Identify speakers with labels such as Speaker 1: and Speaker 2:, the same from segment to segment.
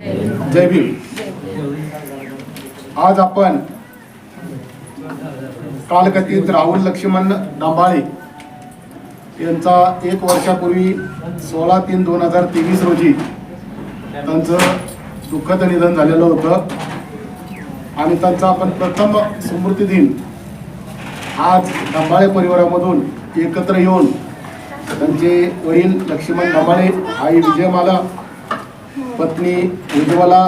Speaker 1: जय भीम. आज आपण कालकथित राहुल लक्ष्मण दाभाळे यांचा 1 वर्षापूर्वी 16/3/2023 रोजी त्यांचं दुःखद निधन झालेलं होतं आणि त्यांचा आपण प्रथम स्मृती दिन आज दाभाळे परिवारामधून एकत्र येऊन त्यांचे वडील लक्ष्मण दाभाळे, आई विजयमाला, पत्नी उज्ज्वला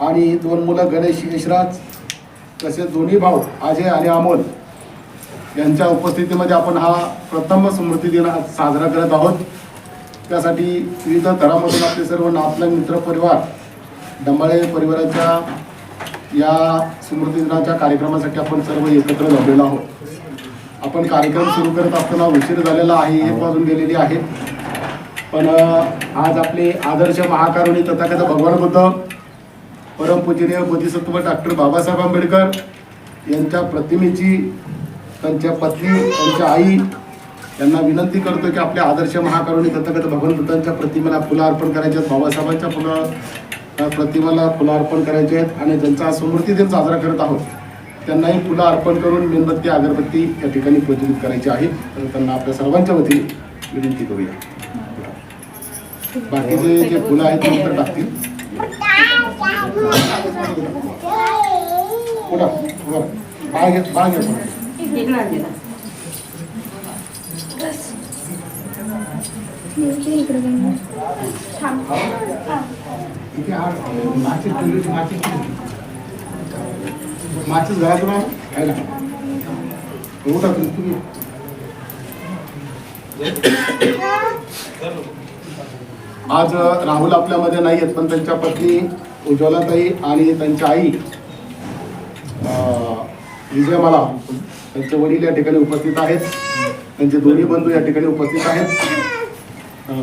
Speaker 1: आणि 2 मुलं गणेश, यशराज, तसेच दोन्ही भाऊ अजय आणि अमोल यांच्या उपस्थितीमध्ये आपण हा प्रथम स्मृती दिन साजरा करत आहोत. त्यासाठी विविध थरामधून आपले सर्व आपला मित्र परिवार दाभाळे परिवाराच्या या स्मृती दिनाच्या कार्यक्रमासाठी आपण सर्व एकत्र जमलेलो आहोत. आपण कार्यक्रम सुरू करत असताना उशीर झालेला आहे, 1 वाजून गेलेली आहे. पण आज आपले आदर्श महाकारुणी तथागत भगवान बुद्ध, परमपूजनीय बोधिसत्व डॉक्टर बाबासाहेब आंबेडकर यांच्या प्रतिमेची त्यांच्या पत्नी, त्यांच्या आई यांना विनंती करतो की आपल्या आदर्श महाकारुणी तथागत भगवान बुद्धांच्या प्रतिमेला फुलं अर्पण करायचे आहेत, बाबासाहेबांच्या प्रतिमेला फुलं अर्पण करायचे आहेत आणि त्यांचा स्मृती दिन साजरा करत आहोत. त्यांनाही फुलं अर्पण करून मेणबत्ती, अगरबत्ती या ठिकाणी प्रज्वलित करायची आहे. तर त्यांना आपल्या सर्वांच्या वतीने विनंती करूया. बाकीचे जे फुलं आहेत ते नंतर टाकतील. माचीस घालायचं ना खायला तुम्ही. आज राहुल आपल्यामध्ये नाही आहेत, पण त्यांच्या पत्नी उज्ज्वलाताई आणि त्यांच्या आई विजयमाला, त्यांचे वडील या ठिकाणी उपस्थित आहेत. त्यांचे दोन्ही बंधू या ठिकाणी उपस्थित आहेत.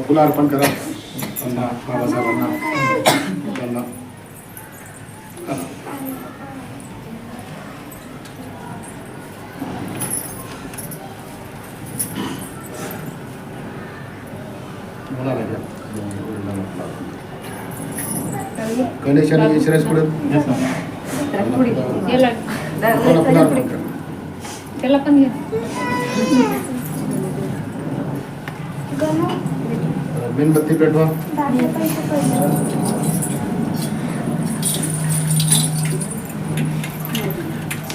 Speaker 1: फुलं अर्पण करा त्यांना, बाबासाहेबांना. त्यांना गणेश आणि यशराज पुढे
Speaker 2: त्याला पण
Speaker 1: मेणबत्ती पेटवा.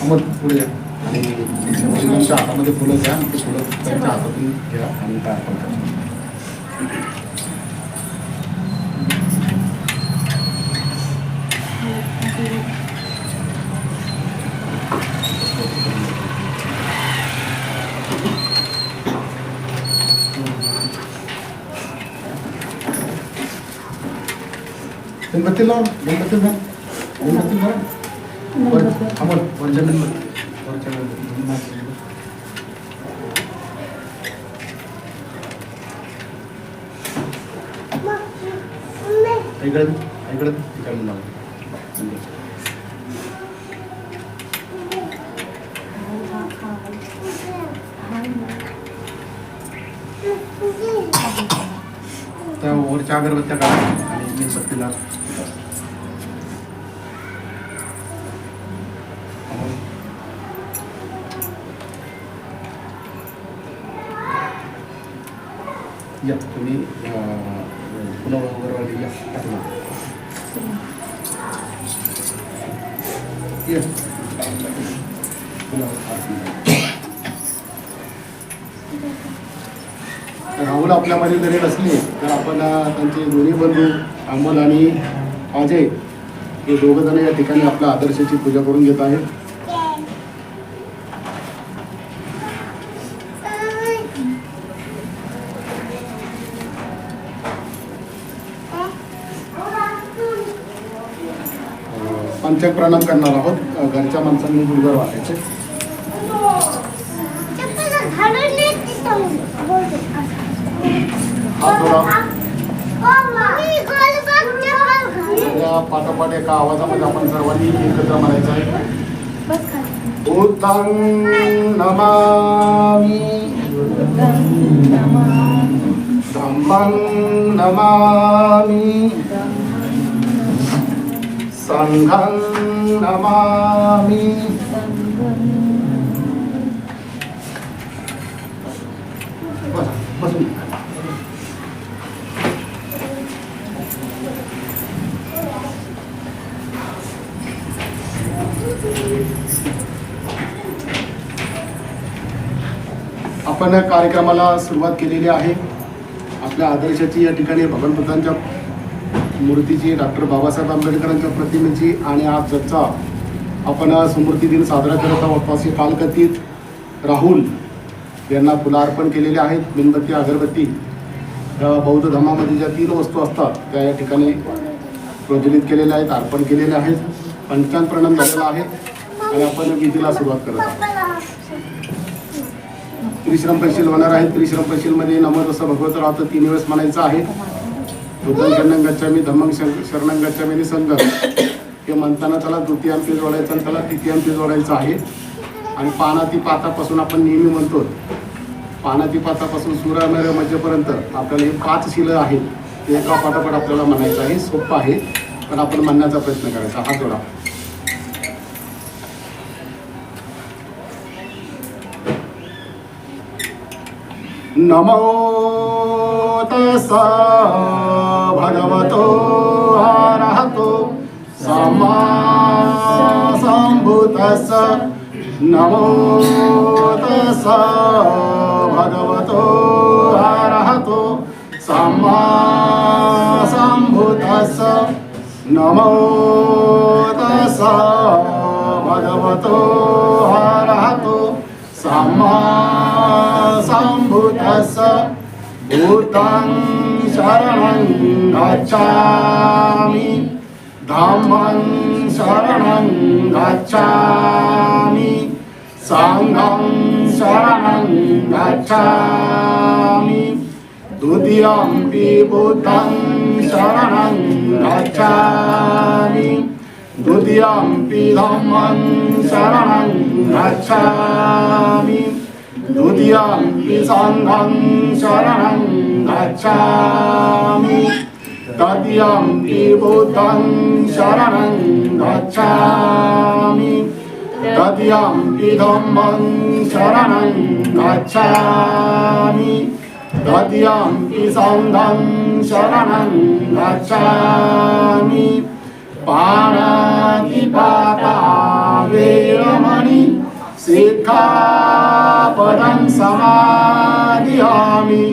Speaker 1: अमोल पुढे या आणि वडिलांच्या हातामध्ये फुलं घ्या. ते फुलं त्यांच्या हातातून घ्या आणि काय अर्पण करा. मेणबत्ती लाव, मेणबत्ती लाव, मेणबत्ती लाव. अमोल वरच्या मेणबत्ती, वरच्या मेणबत्ती. इकडे इकडे इकडे लाव. त्या वरच्या अगरबत्त्या काढा आणि मेणबत्तीला या. तुम्ही पुन्हा वगैरे या राहुल आपल्यामध्ये जरी नसले तर आपण त्यांचे दोन्ही बंधू अमोल आणि अजय हे दोघं जण या ठिकाणी आपल्या आदर्शाची पूजा करून घेत आहेत. पंचांग प्रणाम करणार आहोत. घरच्या माणसांनी गुरुवार वाटायचे. या पाठोपाठ एका आवाजामध्ये आपण सर्वांनी एकत्र म्हणायचं आहे. बुद्धं नमामि धम्मं नमामि संघं नमामि. बसून. आपण कार्यक्रमाला सुरुवात केलेली आहे. आपल्या आदर्शाची या ठिकाणी भगवंतांच्या मूर्तीची, डॉक्टर बाबासाहेब आंबेडकरांच्या प्रतिमेची आणि आज जगचा आपण स्मृती दिन साजरा करत आहोत. असे कालकथित राहुल यांना फुलं अर्पण केलेले आहेत. मेणबत्ती, अगरबत्ती बौद्ध धर्मामध्ये ज्या 3 वस्तू असतात त्या या ठिकाणी प्रज्वलित केलेल्या आहेत, अर्पण केलेल्या आहेत. पंचांग प्रणाम झालेला आहे आणि आपण विधीला सुरुवात करत आहोत. त्रिश्रम पैशील होणार आहे. त्रिश्रम पैशीलमध्ये नमो तसं भगवत राहतं 3 वेळेस म्हणायचं आहे. बुद्धं शरणं गच्छामि, धम्मं शरणं गच्छामि आणि संघं हे म्हणताना त्याला द्वितीयांपी जोडायचं आणि त्याला तृतीयांपी जोडायचं आहे. आणि पानाती पातापासून आपण नेहमी म्हणतो, पानाती पातापासून सूर्यामेर मध्यपर्यंत आपल्याला हे 5 शिलं आहेत ते एका पाठोपाठ आपल्याला म्हणायचं आहे. सोपं आहे पण आपण म्हणण्याचा प्रयत्न करायचा. हात जोडा. नमो तस्सा भगवतो अरहतो सम्मा सम्बुद्धस्स. नमो तस्सा भगवतो अरहतो सम्मा सम्बुद्धस्स. नमो तस्सा भगवतो अरहतो सम्मा सम्बुद्धस्स. भूतं शरणं गच्छामि, धम्मं शरणं गच्छामि, संघं शरणं गच्छामि. द्वितीयंपि बुद्धं शरणं गच्छामि, द्वितीयंपि धम्मं शरणं गच्छामि, द्वितीयंपि संघं शरणं गच्छामि, तृतीयंपि बुद्धं शरणं गच्छामि, तृतीयंपि धम्मं शरणं गच्छामि, तृतीयंपि संघं शरणं गच्छामि. पाणातिपाता वेरमणि सिक्खापदं समादियामि.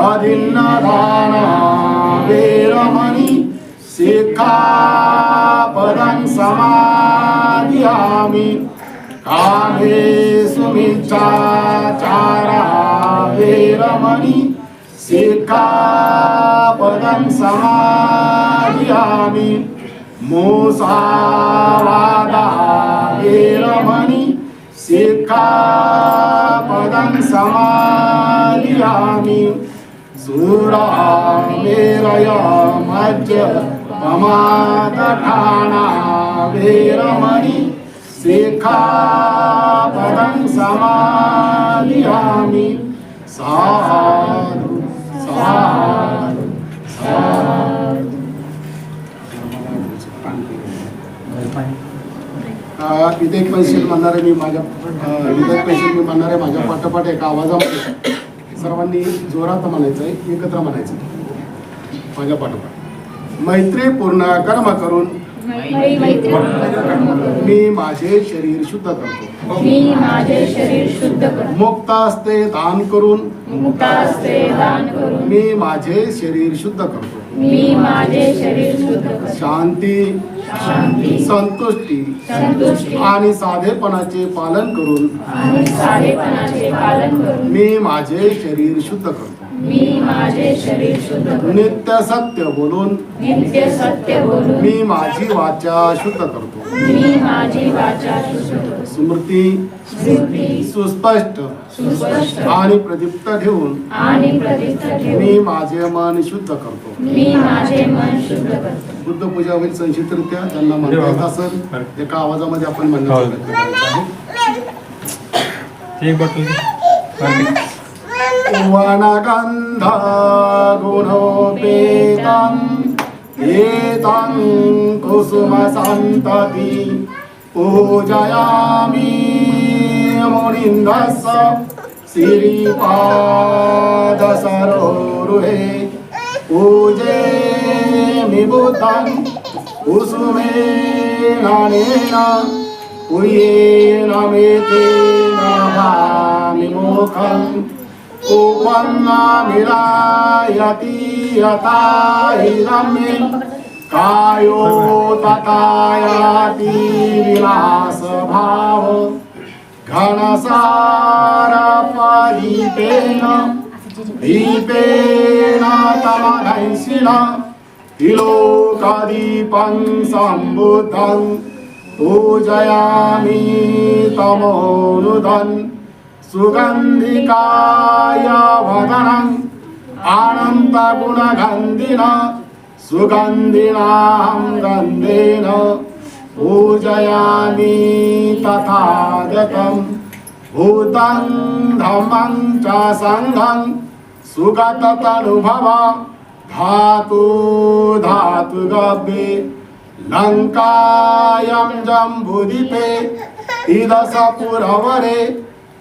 Speaker 1: अदिन्नदाना वेरमणि सिक्खापदं समादियामि. कामेषु मिच्छाचारः वेरमणि सिक्खापदं समादियामि. मुसावादा वेरमणि सिक्खापदं समादियामि. सूरामेरय मज्जपमादठाना वेरमणि सिक्खापदं समादियामि. साधु साधु साधु. विधेयक पैशील म्हणणारे मी माझ्या पाठोपाठ एका आवाजामध्ये सर्वांनी जोरात म्हणायचं आहे, एकत्र म्हणायचं माझ्या पाठोपाठ. मैत्रीपूर्ण कर्म करून मी माझे शरीर शुद्ध करतो. मुक्त असते दान करून मी माझे शरीर शुद्ध करतो. शांती, संतुष्टी आणि साधेपणाचे पालन करून मी माझे शरीर शुद्ध करतो. नित्य सत्य बोलून मी माझी वाचा शुद्ध करतो. स्मृती सुस्पष्ट आणि प्रदीप्त ठेवून मी माझे मन शुद्ध करतो. बुद्ध पूजा होईल संक्षिप्तरित्या, त्यांना म्हणता येत असेल एका आवाजामध्ये आपण म्हणणार. वनगंधा गुणोपेतं एतं कुसुम संतती पूजयामि मुनिन्दस्य श्रीपाद सरोरुहे पूजेमि बुद्धं कुसुमेन नेन पूयेन मेतेन भामि मुखं कुवन्नामिरायति यथा हिरण्ये कायो तथा याति विलासभाव घनसारपदीपेन दीपेन तमनंसिना तिलोकदीपं सम्बुद्धं पूजयामि तमोनुदन् सुगन्धिकाय वदनं अनन्तगुणगन्धिना सुगन्धिनां गन्धेन पूजयामि तथागतं भूतं धम्मं च संघं सुगततनुभव धातु गव्ये लङ्कायां जम्बुद्वीपे इदसपुरवरे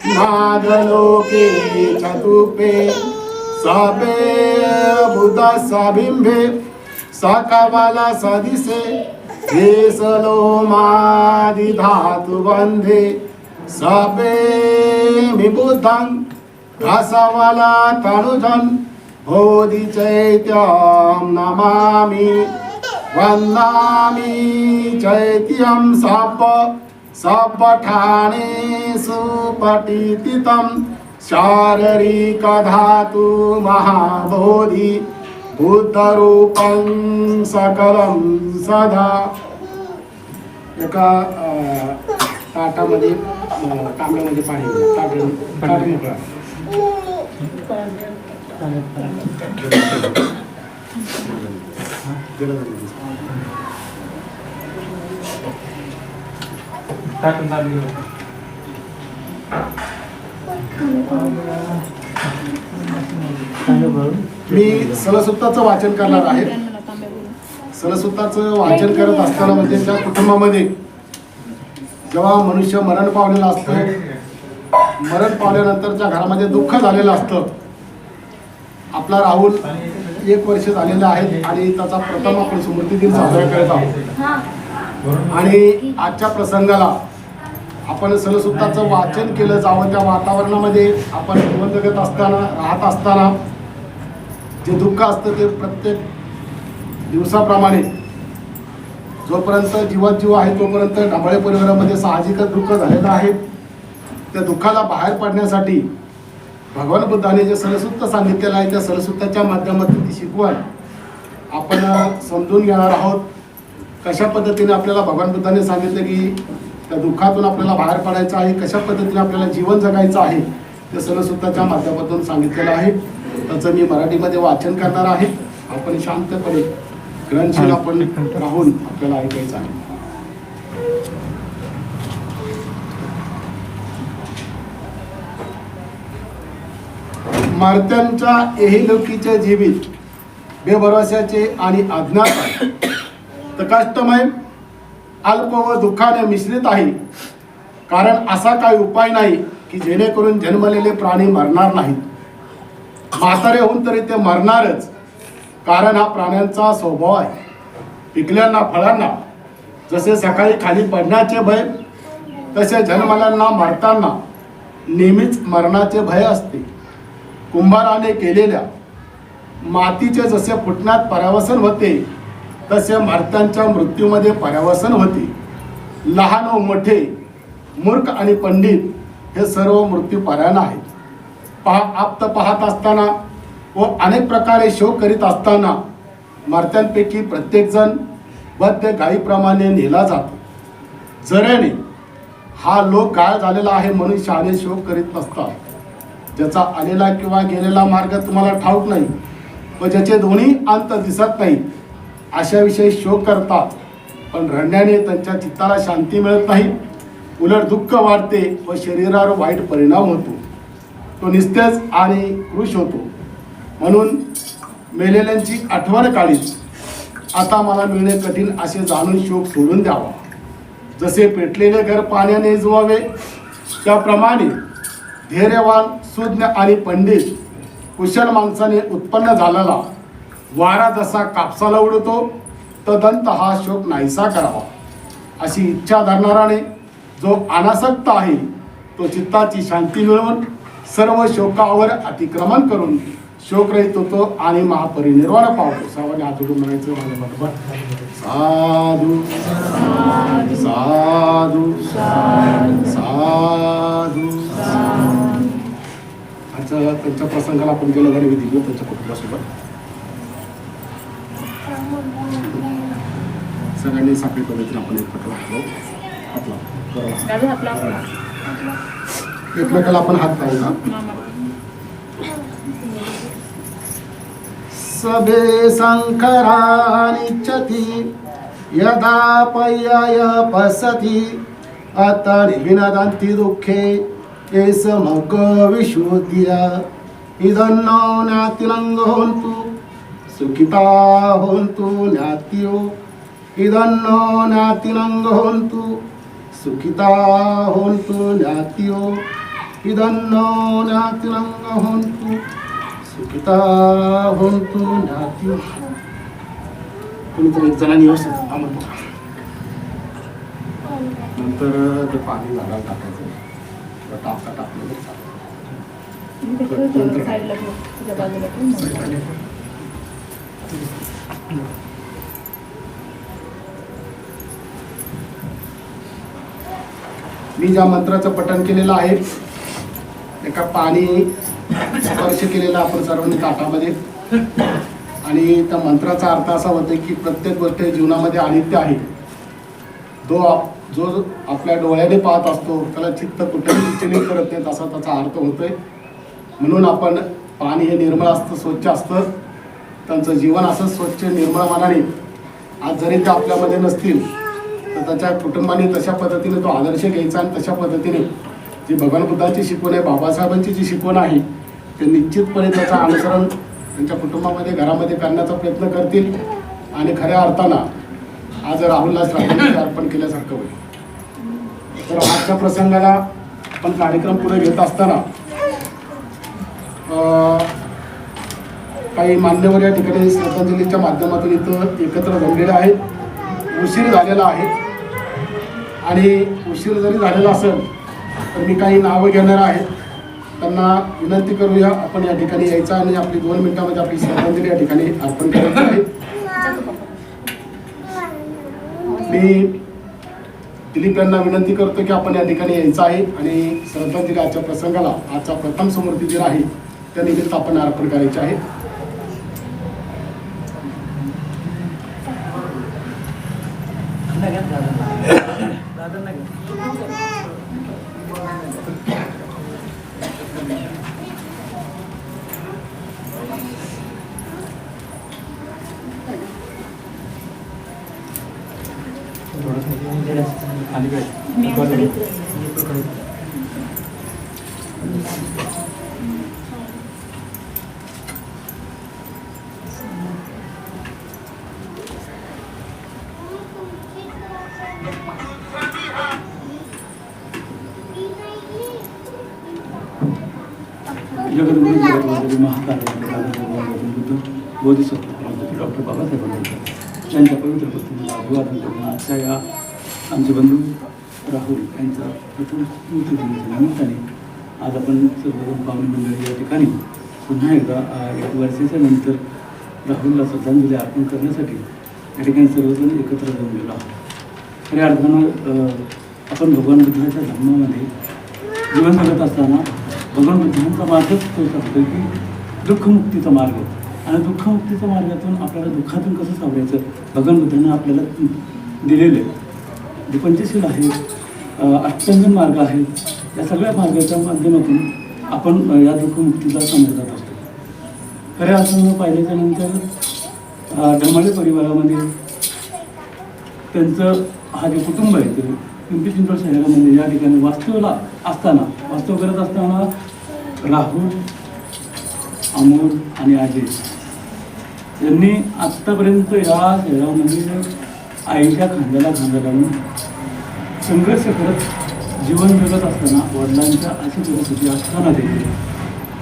Speaker 1: नागलोके चतुपे सबे बुधसबिम्बे सकवल सदिशे केशलोमादिधातु बन्धे सबे विबुद्धं रसवल तनुजं बोधिचैत्यं नमामि वन्दामि चैत्यं सपठानेषु पठितं शारीरिकधातु महाबोधि बुद्धरूपं सकलं सदा. एका ताटामध्ये तांब्यामध्ये पाणी ताट मोकळा मी सलसुत्ताचं वाचन करणार आहे. सलसुत्ताचं वाचन करत असताना म्हणजे त्या कुटुंबामध्ये जेव्हा मनुष्य मरण पावलेलं असतं, मरण पावल्यानंतरच्या घरामध्ये दुःख झालेलं असतं. आपला राहुल 1 वर्ष झालेलं आहे आणि त्याचा प्रथम आपण स्मृती दिन साजरा करत आहोत. आणि आजच्या प्रसंगाला आपण सलसुत्ताचं वाचन केलं जावं. त्या वातावरणामध्ये आपण जीवन जगत असताना राहत असताना जे दुःख असतं ते प्रत्येक दिवसाप्रमाणे जोपर्यंत जीवात जीव आहे तोपर्यंत ढाबळे परिवारामध्ये साहजिकच दुःख झालेलं आहे. त्या दुःखाला बाहेर पडण्यासाठी भगवान बुद्धाने जे सलसुत्त सांगितलेलं आहे त्या सलसुत्ताच्या माध्यमातून ती शिकवण आपण समजून घेणार आहोत. कशा पद्धतीने आपल्याला भगवान बुद्धाने सांगितलं की त्या दुःखातून आपल्याला बाहेर पडायचं आहे, कशा पद्धतीने आपल्याला जीवन जगायचं आहे ते सलसुत्ताच्या माध्यमातून सांगितलेलं आहे. त्याचं मी मराठीमध्ये वाचन करणार आहे. आपण शांतपणे ग्रंथशील आपण राहून आपल्याला ऐकायचं आहे. मर्त्यांच्या एहिलोकीचे जीवित बेभरवशाचे आणि अज्ञात तर कष्टमय अल्प व दुःखाने मिश्रित आहे. कारण असा काही उपाय नाही की जेणेकरून जन्मलेले प्राणी मरणार नाहीत. म्हातारे होऊन तरी ते मरणारच. कारण हा प्राण्यांचा स्वभाव आहे. पिकल्यांना फळांना जसे सकाळी खाली पडण्याचे भय तसे जन्मल्यांना मरताना नेहमीच मरणाचे भय असते. कुंभाराने केलेल्या मातीचे जसे फुटण्यात परावसन होते तसे मर्त्यांच्या मृत्यूमध्ये परावसन होते. लहान व मोठे, मूर्ख आणि पंडित हे सर्व मृत्यूपरायण आहेत. आप्त पाहत असताना व अनेक प्रकारे शोक करीत असताना मर्त्यांपैकी प्रत्येकजण बद्ध गायीप्रमाणे नेला जातो. जऱ्याने हा लोक गाय झालेला आहे म्हणून शहाणे शोक करीत नसतात. ज्याचा आलेला किंवा गेलेला मार्ग तुम्हाला ठाऊक नाही व ज्याचे दोन्ही अंत दिसत नाही अशाविषयी शोक करतात. पण रडण्याने त्यांच्या चित्ताला शांती मिळत नाही. उलट दुःख वाढते व शरीरावर वाईट परिणाम होतो. तो निस्तेज आणि कृश होतो. म्हणून मेलेल्यांची आठवण काढीत आता मला मिळणे कठीण असे जाणून शोक सोडून द्यावा. जसे पेटलेले घर पाण्याने जुवावे त्याप्रमाणे धैर्यवान सुज्ञ आणि पंडित कुशल माणसाने उत्पन्न झालेला वारा जसा कापसाला उडतो तदंत हा शोक नाहीसा करावा. अशी इच्छा धरणाराने जो अनासक्त आहे तो चित्ताची शांती मिळवून सर्व शोकावर अतिक्रमण करून शोकरहित होतो आणि महापरिनिर्वाण पावतो. सर्वांनी हात जोडून म्हणायचं माझ्या बरोबर साधू साधू साधू. आता त्यांच्या प्रसंगाला आपण गेल्या घरी दिली त्यांच्या कुटुंबासोबत सगळ्यांनी साखळी पद्धतीने आपण एकमेकाला आपण हात लावू ना. सबे संकरानिच्छति यदा पर्याय पसति अतनि विनदन्ति दुःखे एष मग विशुद्धिया इदन्नो न्यातिनङ्गो होन्तु सुखिता होन्तु न्यात्यो इदन्नो न्यातिनङ्गो होन्तु सुखिता होन्तु न्यात्यो इदन्नो न्यातिनङ्गो होन्तु सुखिता होन्तु न्यात्यो. कोणीतरी एक जणांनी व्यवस्थित म्हणतो नंतर ते पाणी झाडाला टाकायचं टाकता टाकलं मी ज्या मंत्राचं पठण केलेलं आहे एका पाणी स्पर्श केलेला आपण सर्वांनी ताटामध्ये आणि त्या मंत्राचा अर्थ असा होतो की प्रत्येक गोष्ट जीवनामध्ये अनित्य आहे. जो आपल्या डोळ्याने पाहत असतो त्याला चित्त कुठेही विचलित करत नाही असा त्याचा अर्थ होतोय. म्हणून आपण पाणी हे निर्मळ असतं स्वच्छ असतं. त्यांचं जीवन असं स्वच्छ निर्मळ मनाने आज जरी ते आपल्यामध्ये नसतील तर त्याच्या कुटुंबाने तशा पद्धतीने तो आदर्श घ्यायचा आणि तशा पद्धतीने जी भगवान बुद्धांची शिकवण आहे बाबासाहेबांची जी शिकवण आहे ते निश्चितपणे त्याचं अनुसरण त्यांच्या कुटुंबामध्ये घरामध्ये करण्याचा प्रयत्न करतील आणि खऱ्या अर्थानं आज राहुलला श्रद्धांजली अर्पण केल्यासारखं होईल. तर आजच्या प्रसंगाला आपण कार्यक्रम पुढे घेत असताना काही मान्यवर या ठिकाणी श्रद्धांजलीच्या माध्यमातून इथं एकत्र जमलेले आहेत. उशीर झालेला आहे आणि उशीर जरी झालेला असेल तर मी काही नावं घेणार आहेत. त्यांना विनंती करूया आपण या ठिकाणी यायचं आणि आपली 2 मिनिटांमध्ये आपली श्रद्धांजली या ठिकाणी अर्पण करायची आहे. मी दिलीप यांना विनंती करतो की आपण या ठिकाणी यायचं आहे आणि श्रद्धांजली आजच्या प्रसंगाला आजचा प्रथम समूर्ती दिन आहे त्या निमित्त आपण अर्पण करायचे आहे.
Speaker 2: जगद्गुरु महाकाल बोधिसत्व डॉक्टर बाबासाहेब आंबेडकर यांच्या पवित्र प्रतिमेला अभिवादन करून आजच्या या आमचे बंधू राहुल यांचा प्रथम स्मृती दिनाच्या निमित्ताने आज आपण सर्वजण पाहुणे मंडळी या ठिकाणी पुन्हा एकदा 1 वर्षाच्या नंतर राहुलला श्रद्धांजली अर्पण करण्यासाठी या ठिकाणी सर्वजण एकत्र जमलेलो आहोत. खऱ्या अर्थानं आपण भगवान बुद्धाच्या धर्मामध्ये जीवन जगत असताना भगवान बुद्धांचा मार्गच तो असतो की दुःखमुक्तीचा मार्ग आणि दुःखमुक्तीच्या मार्गातून आपल्याला दुःखातून कसं सावरायचं भगवान बुद्धांनी आपल्याला दिलेले जे पंचशील आहेत अष्टांगन मार्ग आहेत या सगळ्या मार्गाच्या माध्यमातून आपण या दुःखमुक्तीचा समोर जात असतो. खऱ्या अर्थानं पाहिल्याच्या नंतर ढमाळे परिवारामध्ये त्यांचं हा जे कुटुंब आहे ते पिंपरी चिंचवड शहरामध्ये या ठिकाणी वास्तव करत असताना राहुल, अमोल आणि अजय यांनी आत्तापर्यंत या खेळामध्ये आईच्या खांद्याला खांदा लावून संघर्ष करत जीवन जगत असताना वडिलांच्या अशी परिस्थिती असताना देखील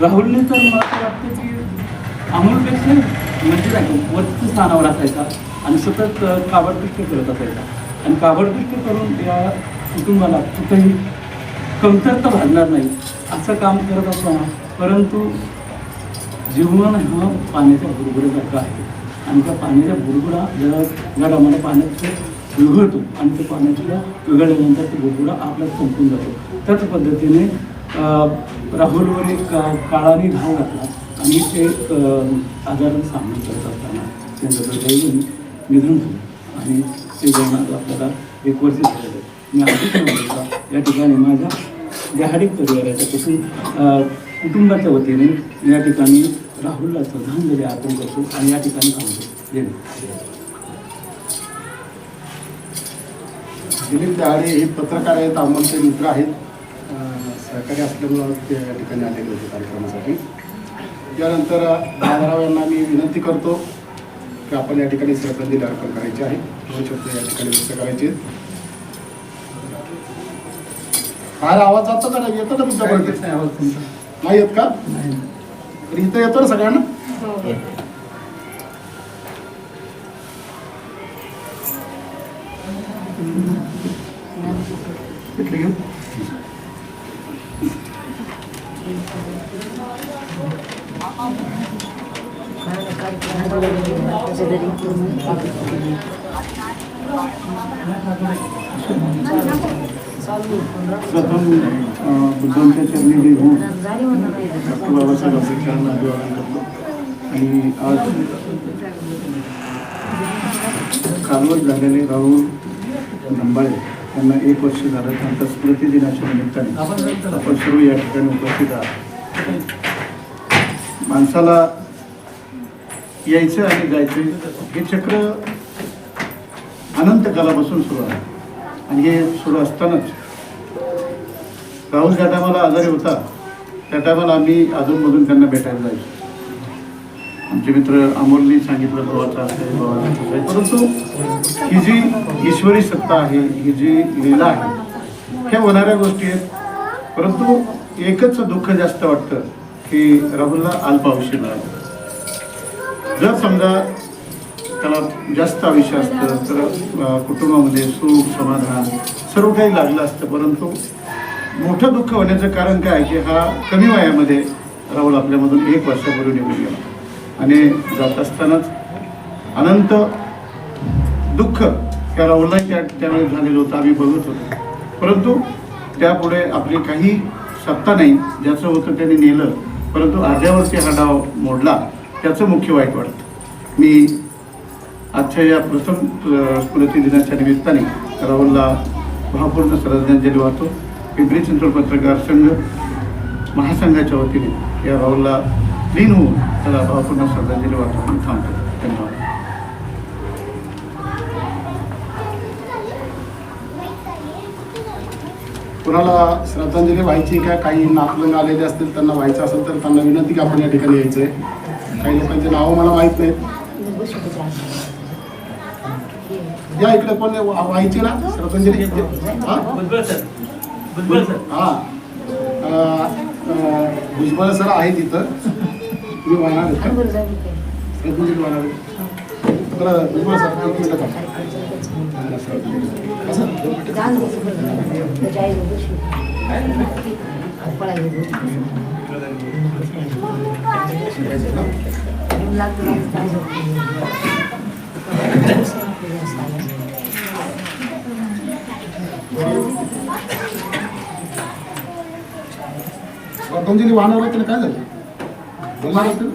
Speaker 2: राहुलने तर मला असं वाटतं की अमोलपेक्षा म्हणजे नाही वरच्या स्थानावर असायचा आणि सतत काबडकष्ट करत असायचा आणि काबडकष्ट करून या कुटुंबाला कुठेही कमतरता भागणार नाही असं काम करत असताना परंतु जीवन हा पाण्याच्या बुडबुड्यासारखं आहे आणि त्या पाण्याच्या बुडबुडा ज्या टायमाला पाण्यात विघळतो आणि त्या पाण्याच्या विघळल्यानंतर तो बुडबुडा आपल्याला संपून जातो त्याच पद्धतीने राहुलवर एक काळाने घाव घातला आणि ते आजाराचा सामना करत असताना त्यांचं दुर्दैवी निधन झालं आणि ते जवळ आपल्याला 1 वर्ष झालेलं. मी आधीच या ठिकाणी माझ्या व्यावहारिक परिवाराच्या कुटुंबाच्या वतीने या ठिकाणी राहुलला श्रद्धांजली अर्पण करतो आणि या ठिकाणी थांबतो.
Speaker 1: दिलीप दहाडे हे पत्रकार आहेत, अमोलचे मित्र आहेत, सहकारी असल्यामुळं ते या ठिकाणी आलेले होते कार्यक्रमासाठी. त्यानंतर दादाराव यांना मी विनंती करतो की आपण या ठिकाणी श्रद्धांजली अर्पण करायची आहे. 2 शब्द या ठिकाणी व्यक्त करायचे. बाहेर आवाज जातो का नाही? येतो का तुमच्यापर्यंत?
Speaker 2: आवाज तुमचा
Speaker 1: नाही येत का?
Speaker 2: नाही.
Speaker 1: तर इथं येतो ना सगळ्यांना? इथले घेऊ. प्रथम बुद्धांच्या चरणी घेऊन डॉक्टर बाबासाहेब आंबेडकरांना अभिवादन करतो. आणि आज कालवड झालेले राहुल नंबाळे यांना 1 वर्ष झालं. त्यांच्या स्मृती दिनाच्या निमित्ताने आपण सर्व या ठिकाणी उपस्थित आहात. माणसाला यायचं आणि जायचं हे चक्र अनंत कालापासून सुरू आहे आणि हे सुरू असतानाच राहुल ज्या टायमाला आजारी होता त्या टायमाला आम्ही अधूनमधून त्यांना भेटायला जायचो. आमचे मित्र अमोलनी सांगितलं भावाचा आहे भावाचा आहे, परंतु ही जी ईश्वरी सत्ता आहे, ही जी लीला आहे, ह्या होणाऱ्या गोष्टी आहेत. परंतु एकच दुःख जास्त वाटतं की राहुलला अल्पायुष्य मिळालं. जर समजा त्याला जास्त आयुष्य असतं तर कुटुंबामध्ये सुख समाधान सर्व काही लागलं असतं. परंतु मोठं दुःख होण्याचं कारण काय की हा कमी वयामध्ये राहुल आपल्यामधून 1 वर्षापूर्वी निघून गेला आणि जात असतानाच अनंत दुःख त्या राहुलला त्यावेळेस झालेलं होतं, आम्ही बघत होतो. परंतु त्यापुढे आपली काही सत्ता नाही. ज्याचं होतं त्याने नेलं, परंतु अर्ध्यावरती हा डाव मोडला, त्याचं मुख्य वाईट वाटतं. मी आजच्या या प्रथम स्मृती दिनाच्या निमित्ताने राहुलला भावपूर्ण श्रद्धांजली वाहतो. पिंपरी चिंचवड पत्रकार संघ महासंघाच्या वतीने या राहुलला लीन होऊन त्याला भावपूर्ण श्रद्धांजली वाहतो आणि थांबतो. धन्यवाद. कोणाला श्रद्धांजली व्हायची का काही नातलंग आलेले असतील त्यांना व्हायचं असेल तर त्यांना विनंती की आपण या ठिकाणी यायचं आहे. काही लोकांचे नावं मला माहीत नाहीत. या इकडे कोण व्हायची ना श्रद्धांजली? हां भुजबळ सर आहे तिथं. तुम्ही वाहणार आहेत का श्रद्धांजली वाहणार? बरं भुजबळ सर 1 मिनिट का श्रद्धांजली वाहणार होते काय झालं? बोलणार होते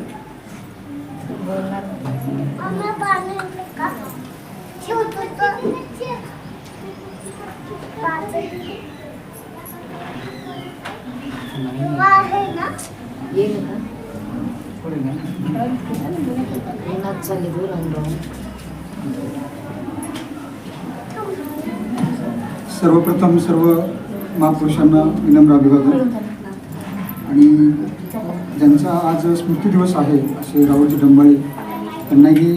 Speaker 3: सर्वप्रथम सर्व महापुरुषांना विनम्र अभिवादन. आणि ज्यांचा आज स्मृती दिवस आहे असे राहुलजी डंबाळे त्यांनाही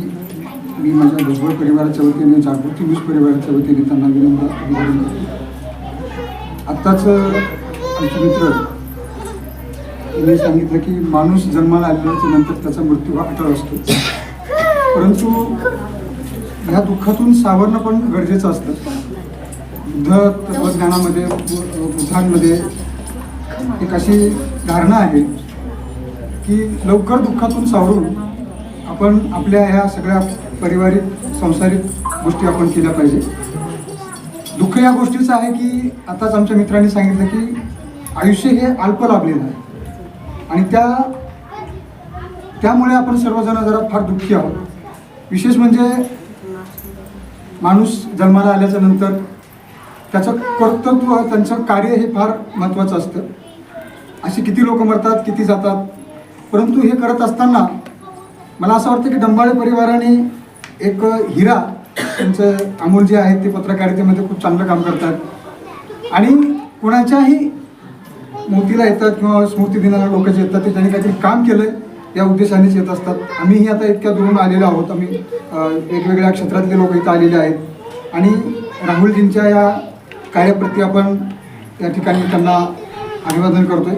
Speaker 3: मी माझ्या भुजबळ परिवाराच्या वतीने, जागृती न्यूज परिवाराच्या वतीने त्यांना विनम्र अभिवादन करतो. आत्ताच आमचे मित्र यांनी सांगितलं की माणूस जन्माला आल्याच्या नंतर त्याचा मृत्यू हा अटळ असतो, परंतु ह्या दुःखातून सावरणं पण गरजेचं असतं. बुद्ध तत्वज्ञानामध्ये, बुद्धांमध्ये एक अशी धारणा आहे की लवकर दुःखातून सावरून आपण आपल्या ह्या सगळ्या पारिवारिक सांसारिक गोष्टी आपण केल्या पाहिजे. दुःख या गोष्टीचं आहे की आताच आमच्या मित्रांनी सांगितलं की आयुष्य हे अल्प लाभलेलं आहे आणि त्यामुळे आपण सर्वजण जरा फार दुःखी आहोत. विशेष म्हणजे माणूस जन्माला आल्याच्या नंतर त्याचं कर्तृत्व, त्यांचं कार्य हे फार महत्त्वाचं असतं. अशी किती लोक मरतात, किती जातात, परंतु हे करत असताना मला असं वाटतं की डंबाळे परिवाराने एक हिरा, त्यांचं अमोल जे आहेत ते पत्रकारितेमध्ये खूप चांगलं काम करतात आणि कुणाच्याही मोतीला येतात किंवा स्मृती दिनाला लोक जे येतात ते त्यांनी काहीतरी काम केलं या उद्देशानेच येत असतात. आम्हीही आता इतक्या दुरून आलेलो आहोत. आम्ही वेगवेगळ्या क्षेत्रातले लोक इथं आलेले आहेत आणि राहुलजींच्या या कार्याप्रती आपण या ठिकाणी त्यांना अभिवादन करतोय.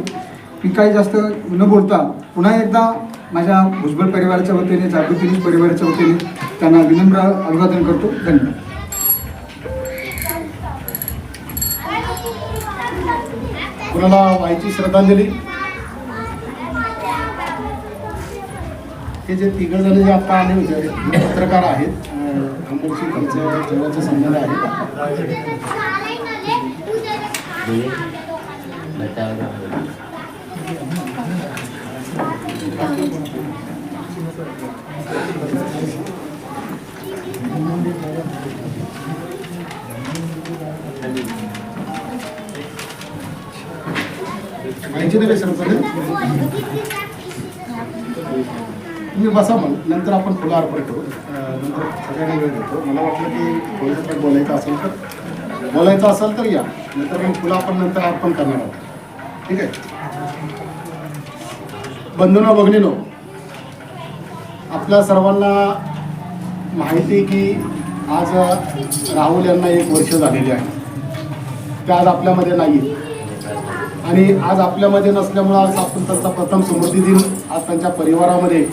Speaker 3: मी काही जास्त न बोलता पुन्हा एकदा माझ्या भुजबळ परिवाराच्या वतीने, जागृती न्यूज परिवाराच्या वतीने त्यांना विनम्र अभिवादन करतो. धन्यवाद.
Speaker 1: कुणाला व्हायची श्रद्धांजली. हे जे तिघ जण जे आता आले होते हे पत्रकार आहेत. अमोलशी त्यांचं जवळचा संबंध आहे. माहिती नाही सर, तुम्ही बसा मग, नंतर आपण फुलं अर्पण करू. नंतर सगळ्यांना वेळ देतो. मला वाटलं की थोडंसं बोलायचं असेल तर या, नंतर मग फुलं आपण नंतर अर्पण करणार आहोत. ठीक आहे. बंधूंनो भगिनींनो, आपल्या सर्वांना माहिती की आज राहुल यांना 1 वर्ष झालेले आहे. ते आज आपल्यामध्ये नाही आणि आज आपल्यामध्ये नसल्यामुळं आज आपण त्यांचा प्रथम स्मृती दिन आज त्यांच्या परिवारामध्ये,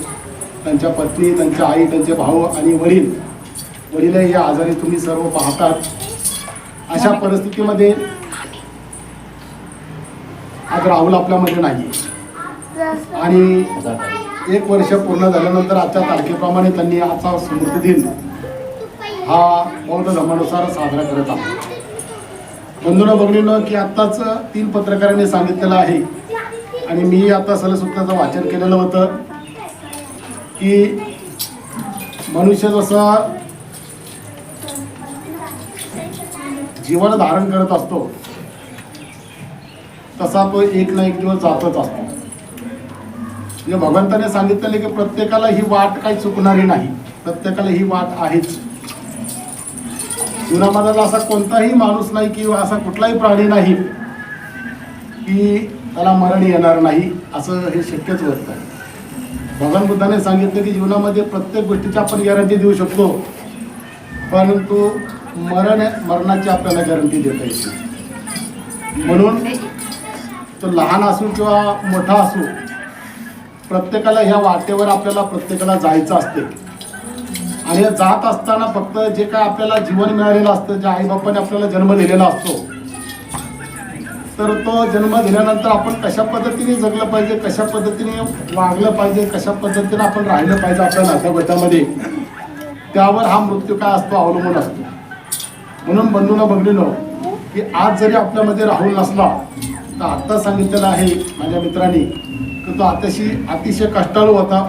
Speaker 1: त्यांच्या पत्नी, त्यांच्या आई, त्यांचे भाऊ आणि वडीलही या आजारी तुम्ही सर्व पाहतात. अशा परिस्थितीमध्ये आज राहुल आपल्यामध्ये नाही आणि 1 वर्ष पूर्ण झाल्यानंतर आजच्या तारखेप्रमाणे त्यांनी आजचा स्मृती दिन हा बौद्ध धर्मानुसार साजरा करत आहोत. बंधूंनो भगिनींनो, की आत्ताच 3 पत्रकारांनी सांगितलेलं आहे आणि मी आता सलसूत्राचं वाचन केलेलं होतं की मनुष्य जसा जीवन धारण करत असतो तसा तो एक ना एक दिवस जातच असतो. म्हणजे भगवंताने सांगितलेले की प्रत्येकाला ही वाट काही चुकणारी नाही, प्रत्येकाला ही वाट आहेच. जीवनामध्ये असा कोणताही माणूस नाही किंवा असा कुठलाही प्राणी नाही की त्याला मरण येणार नाही, असं हे शक्यच होत नाही. भगवान बुद्धाने सांगितलं की जीवनामध्ये प्रत्येक गोष्टीची आपण गॅरंटी देऊ शकतो, परंतु मरणाची आपल्याला गॅरंटी देता येते. म्हणून तो लहान असो किंवा मोठा असो, प्रत्येकाला ह्या वाटेवर आपल्याला प्रत्येकाला जायचं असते आणि जात असताना फक्त जे काय आपल्याला जीवन मिळालेलं असतं, ज्या आईबापाने आपल्याला जन्म दिलेला असतो, तर तो जन्म दिल्यानंतर आपण कशा पद्धतीने जगलं पाहिजे, कशा पद्धतीने वागलं पाहिजे, कशा पद्धतीने आपण राहिलं पाहिजे आपल्या नात्यागोत्यामध्ये, त्यावर हा मृत्यू काय असतो अवलंबून असतो. म्हणून बंधूंनो भगिनींनो, की आज जरी आपल्यामध्ये राहुल नसला तर आत्ता सांगितलेलं आहे माझ्या मित्रांनी की तो अतिशय कष्टाळू होता,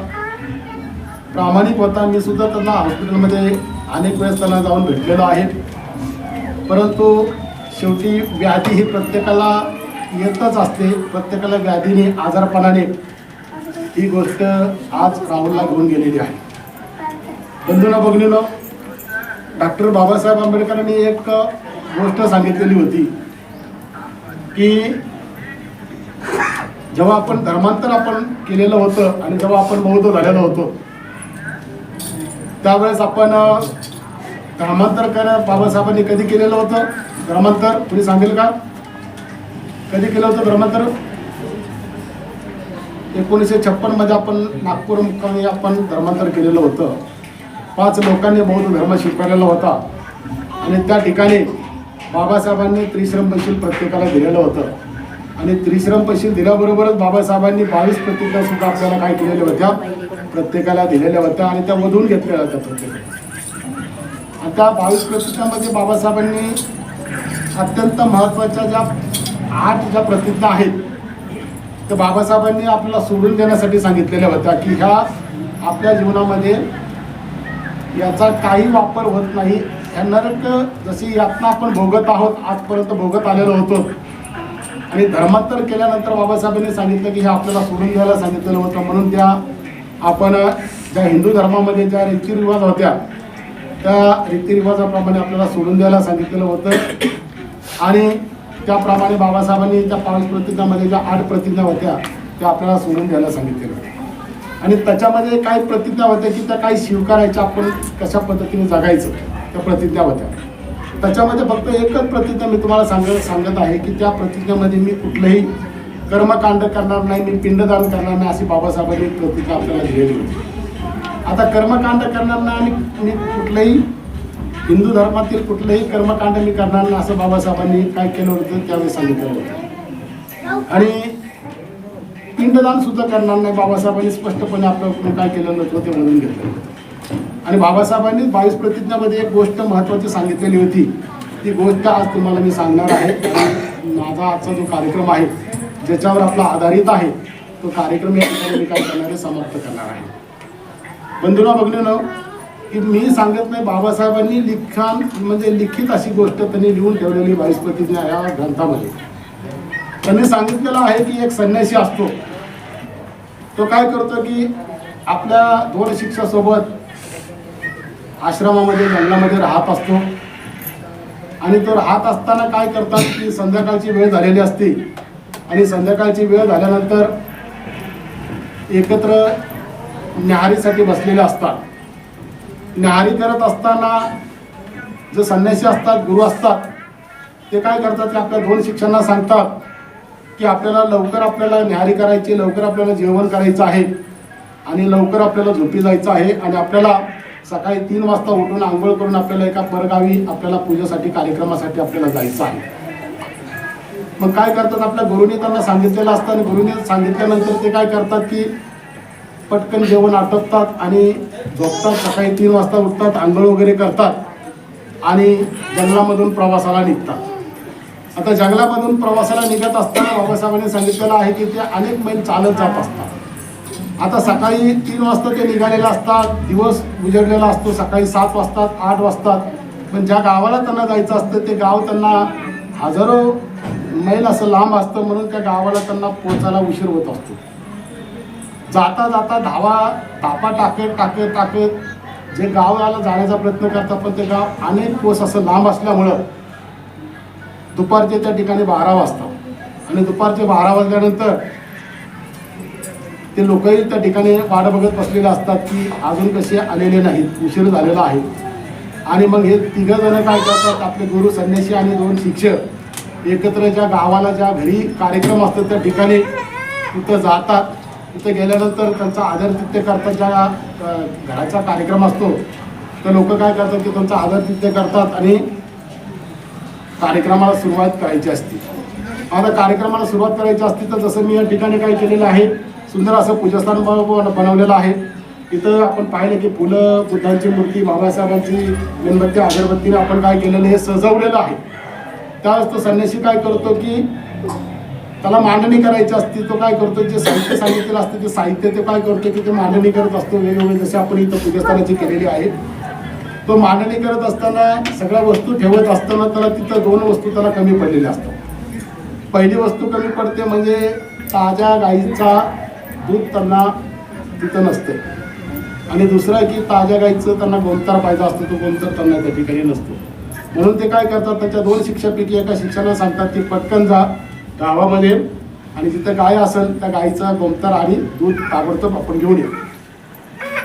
Speaker 1: प्रामाणिक होता. मी सुद्धा त्यांना हॉस्पिटलमध्ये अनेक वेळेस त्यांना जाऊन भेटलेलो आहे. परंतु शेवटी व्याधी ही प्रत्येकाला येतच असते. प्रत्येकाला व्याधीने, आजारपणाने ही गोष्ट आज राहुलला घेऊन गेलेली आहे. बंधूंनो भगिनींनो, डॉक्टर बाबासाहेब आंबेडकरांनी एक गोष्ट सांगितलेली होती की जेव्हा आपण धर्मांतर आपण केलेलं होतं आणि जेव्हा आपण बौद्ध झालेलो होतो, त्यावेळेस आपण धर्मांतर बाबासाहेबांनी कधी केलेलं होतं धर्मांतर तुम्ही सांगेल का कधी केलं होतं धर्मांतर 1956 मध्ये आपण नागपूर मुक्कामी आपण धर्मांतर केलेलं होतं 5 लोकांनी बौद्ध धर्म शिकवलेला होता आणि त्या ठिकाणी बाबासाहेबांनी त्रिश्रम बशील प्रत्येकाला दिलेलं होतं आणि त्रिश्रम बशील दिल्याबरोबरच बाबासाहेबांनी 22 प्रतिज्ञा सुद्धा आपल्याला काय केलेल्या होत्या प्रत्येकाला दिलेल्या होत्या आणि त्या वधून घेतलेल्या होत्या प्रत्येकाला आणि त्या 22 प्रतिज्ञांमध्ये बाबासाहेबांनी अत्यंत महत्त्वाच्या ज्या 8 ज्या प्रतिज्ञा आहेत तर बाबासाहेबांनी आपल्याला सोडून देण्यासाठी सांगितलेल्या होत्या की ह्या आपल्या जीवनामध्ये याचा काही वापर होत नाही ह्या नरक जशी यातना आपण भोगत आहोत आजपर्यंत भोगत आलेलो होतो आणि धर्मांतर केल्यानंतर बाबासाहेबांनी सांगितलं की हे आपल्याला सोडून द्यायला सांगितलेलं होतं म्हणून त्या आपण ज्या हिंदू धर्मामध्ये ज्या रीतिरिवाज होत्या त्या रीतिरिवाजाप्रमाणे आपल्याला सोडून द्यायला सांगितलेलं होतं आणि त्याप्रमाणे बाबासाहेबांनी त्या 22 प्रतिज्ञामध्ये ज्या 8 प्रतिज्ञा होत्या त्या आपल्याला सोडून द्यायला सांगितलेलं होतं आणि त्याच्यामध्ये काही प्रतिज्ञा होत्या की त्या काही स्वीकारायच्या आपण कशा पद्धतीने जगायचं त्या प्रतिज्ञा होत्या त्याच्यामध्ये फक्त एकच प्रतिज्ञा मी तुम्हाला सांगत आहे की त्या प्रतिज्ञेमध्ये मी कुठलंही कर्मकांड करणार नाही मी पिंडदान करणार नाही अशी बाबासाहेबांनी प्रतिज्ञा आपल्याला दिलेली होती आता कर्मकांड करणार नाही आणि मी कुठलंही हिंदू धर्मातील कुठलंही कर्मकांड मी करणार नाही असं बाबासाहेबांनी काय केलं होतं त्यावेळी सांगितलं होतं आणि पिंडदान सुद्धा करणार नाही बाबासाहेबांनी स्पष्टपणे आपल्याकडून काय केलं नव्हतं ते म्हणून घेतलं होतं आणि बाबासाहेबांनी 22 प्रतिज्ञामध्ये एक गोष्ट महत्त्वाची सांगितलेली होती ती गोष्ट आज तुम्हाला मी सांगणार आहे माझा आजचा जो कार्यक्रम आहे ज्याच्यावर आपला आधारित आहे तो कार्यक्रम या ठिकाणी मी काय करणार आहे समाप्त करणार आहे बंधूंनो भगिनींनो की मी सांगत नाही बाबासाहेबांनी लिखित अशी गोष्ट त्यांनी लिहून ठेवलेली 22 प्रतिज्ञा या ग्रंथामध्ये त्यांनी सांगितलेलं आहे की एक संन्यासी असतो तो काय करतो की आपल्या 2 शिष्यासोबत आश्रमामध्ये जंगलामध्ये राहत असतो आणि तो राहत असताना काय करतात की संध्याकाळची वेळ झालेली असते आणि संध्याकाळची वेळ झाल्यानंतर एकत्र न्याहारीसाठी बसलेले असतात न्याहारी करत असताना जे संन्यासी असतात गुरु असतात ते काय करतात की आपल्या 2 शिष्यांना सांगतात की आपल्याला लवकर आपल्याला न्याहारी करायची लवकर आपल्याला जेवण करायचं आहे आणि लवकर आपल्याला झोपी जायचं आहे आणि आपल्याला सकाळी 3 वाजता उठून आंघोळ करून आपल्याला एका परगावी आपल्याला पूजेसाठी कार्यक्रमासाठी आपल्याला जायचं आहे मग काय करतात आपल्या गुरुने त्यांना सांगितलेलं असतं आणि गुरुने सांगितल्यानंतर ते काय करतात की पटकन जेवण आटोपतात आणि झोपतात सकाळी 3 वाजता उठतात आंघोळ वगैरे करतात आणि जंगलामधून प्रवासाला निघतात आता जंगलामधून प्रवासाला निघत असताना बाबासाहेबांनी सांगितलेलं आहे की ते अनेक मैल चालत जात असतात आता सकाळी 3 वाजता ते निघालेले असतात दिवस उजडलेला असतो सकाळी 7 वाजतात 8 वाजतात पण ज्या गावाला त्यांना जायचं असतं ते गाव त्यांना हजारो मैल असं लांब असतं म्हणून त्या गावाला त्यांना पोचायला उशीर होत असतो जाता जाता धापा टाकत जे गावाला जाण्याचा प्रयत्न करतात पण ते गाव अनेक कोस असं लांब असल्यामुळं दुपारचे त्या ठिकाणी 12 वाजतात आणि दुपारचे 12 वाजल्यानंतर ते लोकही त्या ठिकाणी वाट बघत बसलेले असतात की अजून कसे आलेले नाहीत उशीर झालेला आहे आणि मग हे 3 जण काय करतात आपले गुरु संन्यासी आणि 2 शिक्षक एकत्र ज्या गावाला ज्या घरी कार्यक्रम असतात त्या ठिकाणी तिथं जातात तिथे गेल्यानंतर त्यांचा आदरातिथ्य करतात ज्या घराचा कार्यक्रम असतो तर लोक काय करतात की त्यांचा आदरातिथ्य करतात आणि कार्यक्रमाला सुरुवात करायची असते आता कार्यक्रमाला सुरुवात करायची असते तर जसं मी या ठिकाणी काय केलेलं आहे सुंदर असं पूजास्थान बनवलेलं आहे इथं आपण पाहिलं की फुलं बुद्धांची मूर्ती बाबासाहेबांची मेणबत्ती अगरबत्तीने आपण काय केलेलं हे सजवलेलं आहे त्यावेळेस तो संन्यासी काय करतो की त्याला मांडणी करायची असते तो काय करतो जे साहित्य सांगितलेलं असतं ते साहित्य ते काय करतो की ते मांडणी करत असतो वेगवेगळे जसे आपण इथं पूजास्थानाची केलेली आहे तो मांडणी करत असताना सगळ्या वस्तू ठेवत असताना त्याला तिथं 2 वस्तू त्याला कमी पडलेल्या असतात पहिली वस्तू कमी पडते म्हणजे ताज्या गाईचा दूध त्यांना तिथं नसते आणि दुसरं की ताज्या गाईचं त्यांना गोमतार पाहिजे असतो तो गोमतार त्यांना त्या ठिकाणी नसतो म्हणून ते काय करतात त्याच्या 2 शिक्षकापैकी एका शिक्षकाला सांगतात की पटकन जा गावामध्ये आणि जिथं गाय असेल त्या गाईचा गोमतार आणि दूध ताबडतोब आपण घेऊन येऊ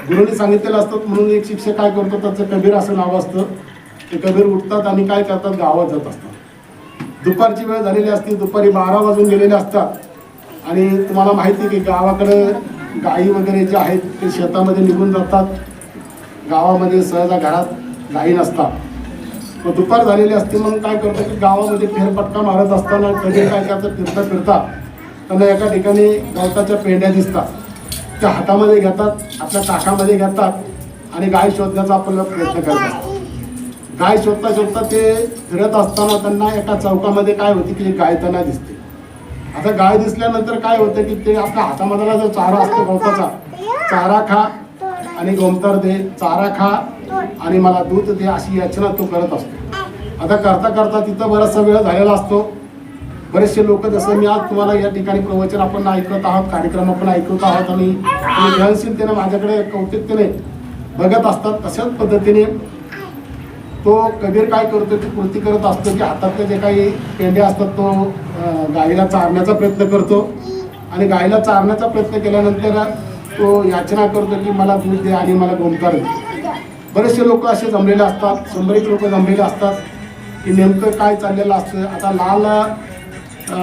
Speaker 1: गुरुने सांगितलेलं असतं म्हणून एक शिक्षक काय करतो, त्याचं कबीर असं नाव असतं. ते कबीर उठतात आणि काय करतात, गावात जात असतात. दुपारची वेळ झालेली असते, दुपारी 12 वाजून गेलेले असतात आणि तुम्हाला माहिती आहे की गावाकडं गाई वगैरे जे आहेत ते शेतामध्ये निघून जातात. गावामध्ये सहजा घरात गाई नसतात. मग दुपार झालेली असते. मग काय करतात की गावामध्ये फेरफटका मारत असताना कधी काय करतात, फिरता फिरता त्यांना एका ठिकाणी गवताच्या पेंड्या दिसतात. त्या हातामध्ये घेतात, आपल्या टाकामध्ये घेतात आणि गाय शोधण्याचा आपल्याला प्रयत्न करतात. गाय शोधता शोधता ते फिरत असताना त्यांना एका चौकामध्ये काय होते की गाय त्यांना दिसते. आता गाय दिसल्यानंतर काय होतं की ते आपल्या हातामधला जो चारा असतो गवताचा, चारा खा आणि गोमतर दे, चारा खा आणि मला दूध दे, अशी याचना तो करत असतो. आता करता करता तिथं बराचसा वेळ झालेला असतो. बरेचसे लोक, जसं मी आज तुम्हाला या ठिकाणी प्रवचन आपण ऐकत आहोत, कार्यक्रम आपण ऐकत आहोत आणि ग्रहणशीलतेने माझ्याकडे कौतिकतेने बघत असतात. तशाच पद्धतीने तो कबीर काय करतो की कृती करत असतो की हातातले जे काही पेंड्या असतात तो गाईला चारण्याचा प्रयत्न करतो आणि गाईला चारण्याचा प्रयत्न केल्यानंतर तो याचना करतो की मला दूध दे आणि मला गोमतार दे. बरेचसे लोक असे जमलेले असतात, 100 लोक जमलेले असतात की नेमकं काय चाललेलं असतं. आता लाल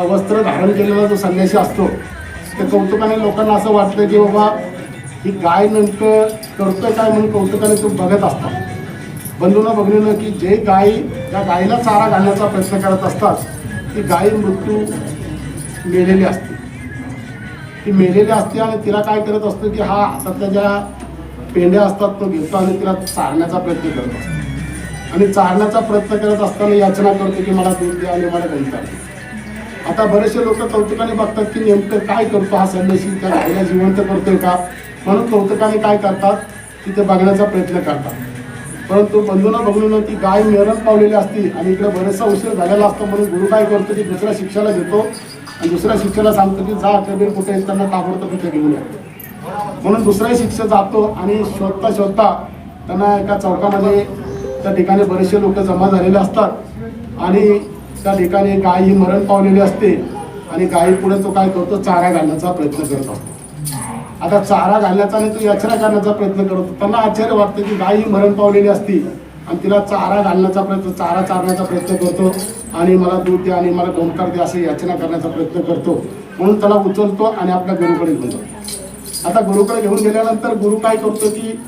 Speaker 1: वस्त्र धारण केलेला जो संन्यासी असतो त्या कौतुकाने लोकांना असं वाटतं की बाबा ही गाय नेमकं करतोय काय म्हणून कौतुकाने तो बघत असतात. बंधूंना बघणं की जे गाय त्या गायीला चारा घालण्याचा प्रयत्न करत असतात ती गाय मृत्यू मेलेली असते. ती मेलेली असते आणि तिला काय करत असतो की हा हातातल्या ज्या पेंड्या असतात तो घेतो आणि तिला चारण्याचा प्रयत्न करत असतो आणि चारण्याचा प्रयत्न करत असताना याचना करतो की मला दूध द्या आणि मला गणता. आता बरेचसे लोक कौतुकाने बघतात की नेमकं काय करतो हा संन्यासी, त्या गायीला जिवंत करतोय का म्हणून कौतुकाने काय करतात तिथे बघण्याचा प्रयत्न करतात. परंतु बंधूंना बघून ती गाय मरण पावलेली असती आणि इकडे बरेचसा उशीर झालेला असतो. म्हणून गुरु काय करतो की दुसऱ्या शिष्याला घेतो आणि दुसऱ्या शिष्याला सांगतो की जा कबीर कुठे आहेत त्यांना ताबडतोब तिथे घेऊन येतो. म्हणून दुसरा शिष्य जातो आणि शोधता शोधता त्यांना एका चौकामध्ये त्या ठिकाणी बरेचसे लोक जमा झालेले असतात आणि त्या ठिकाणी गाय ही मरण पावलेली असते आणि गायी पुढे तो काय करतो, चारा घालण्याचा प्रयत्न करत असतो. आता चारा घालण्याचा आणि तो याचना करण्याचा प्रयत्न करतो. त्यांना आश्चर्य वाटतं की गाय ही मरण पावलेली असती आणि तिला चारा घालण्याचा प्रयत्न, चारा चारण्याचा प्रयत्न करतो आणि मला दूध द्या आणि मला गोमकार द्या असं याचना करण्याचा प्रयत्न करतो. म्हणून त्याला उचलतो आणि आपल्या गुरुकडे घेऊन जातो. आता गुरुकडे घेऊन गेल्यानंतर गुरु काय करतो की